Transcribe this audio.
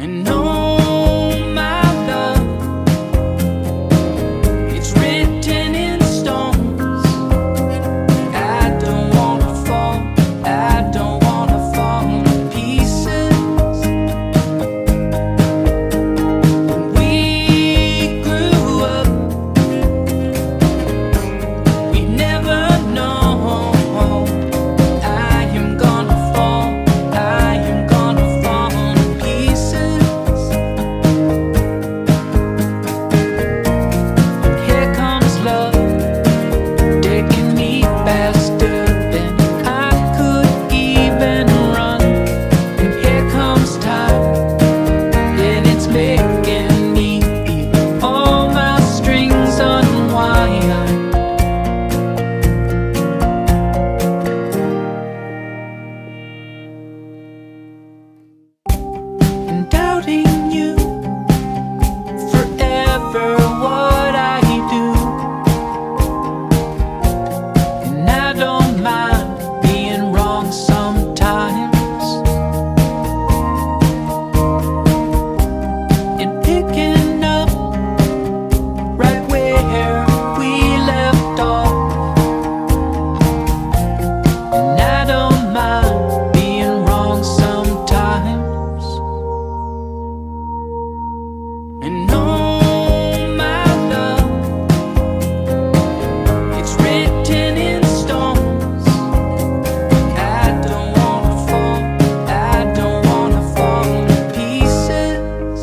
And oh, my love, it's written in stones. I don't wanna fall, I don't wanna fall to pieces. When we grew up, we never know. I am gonna fall, I am gonna fall to pieces. Here comes love, taking me faster than I could even run. And here comes time, and it's making me feel all my strings unwind. And doubting you forever, what I do. And I don't mind being wrong sometimes, and picking up right where we left off. And I don't mind being wrong sometimes. And oh, my love, it's written in stones. I don't wanna fall, I don't wanna fall to pieces.